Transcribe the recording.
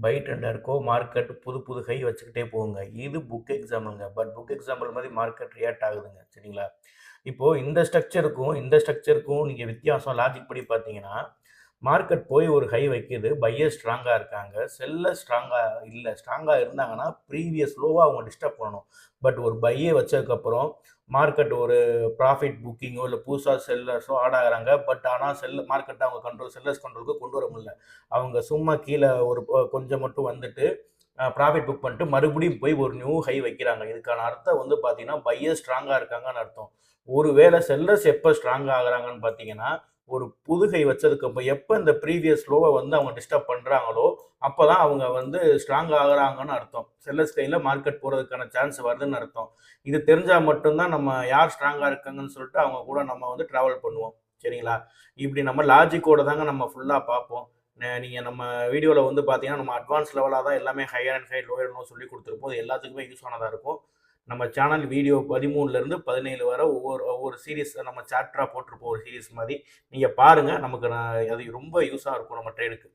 By ட்ரெண்டாக இருக்கோ market புது புது ஹை வச்சுக்கிட்டே போகுங்க. இது புக் எக்ஸாம்பிள்ங்க. பட் புக் எக்ஸாம்பிள் மாதிரி மார்க்கெட் ரியாக்ட் ஆகுதுங்க. சரிங்களா? இப்போது இந்த ஸ்ட்ரக்சருக்கும் நீங்கள் வித்தியாசம் லாஜிக் படி பார்த்தீங்கன்னா, மார்க்கெட் போய் ஒரு ஹை வைக்குது. பையர் ஸ்ட்ராங்காக இருக்காங்க. செல்லர் ஸ்ட்ராங்காக இல்லை. ஸ்ட்ராங்காக இருந்தாங்கன்னா ப்ரீவியஸ் லோவாக அவங்க டிஸ்டர்ப் பண்ணணும். பட் ஒரு பையை வச்சதுக்கப்புறம் மார்க்கெட் ஒரு ப்ராஃபிட் புக்கிங்கோ இல்லை புதுசாக செல்லர்ஸோ ஆட் ஆகிறாங்க. பட் ஆனால் மார்க்கெட்டை அவங்க செல்லர்ஸ் கண்ட்ரோலுக்கு கொண்டு வர முடியல. அவங்க சும்மா கீழே ஒரு கொஞ்சம் மட்டும் வந்துட்டு ப்ராஃபிட் புக் பண்ணிட்டு மறுபடியும் போய் ஒரு நியூ ஹை வைக்கிறாங்க. இதுக்கான அர்த்தம் வந்து பார்த்தீங்கன்னா பையர் ஸ்ட்ராங்காக இருக்காங்கன்னு அர்த்தம். ஒருவேளை செல்லர்ஸ் எப்போ ஸ்ட்ராங்காக ஆகுறாங்கன்னு பார்த்தீங்கன்னா, ஒரு புது ஹை வச்சதுக்கு எப்போ இந்த ப்ரீவியஸ் லோவை வந்து அவங்க டிஸ்டர்ப் பண்ணுறாங்களோ அப்போ தான் அவங்க வந்து ஸ்ட்ராங் ஆகுறாங்கன்னு அர்த்தம். செல்லர்ஸ் கையில் மார்க்கெட் போகிறதுக்கான சான்ஸ் வருதுன்னு அர்த்தம். இது தெரிஞ்சால் மட்டும்தான் நம்ம யார் ஸ்ட்ராங்காக இருக்காங்கன்னு சொல்லிட்டு அவங்க கூட நம்ம வந்து ட்ராவல் பண்ணுவோம். சரிங்களா? இப்படி நம்ம லாஜிக்கோட தாங்க நம்ம ஃபுல்லாக பார்ப்போம். நீங்கள் நம்ம வீடியோவில் வந்து பார்த்தீங்கன்னா நம்ம அட்வான்ஸ் லெவலாக தான் எல்லாமே higher and high lower low சொல்லி கொடுத்துருப்போம். இது எல்லாத்துக்குமே யூஸ் ஆனதாக இருக்கும். நம்ம சேனல் வீடியோ 13லேருந்து 17 வரை ஒவ்வொரு சீரீஸ் நம்ம சாப்டராக போட்டிருப்போம். ஒரு சீரீஸ் மாதிரி நீங்கள் பாருங்கள். நமக்கு அது ரொம்ப யூஸாக இருக்கும் நம்ம ட்ரேடுக்கு.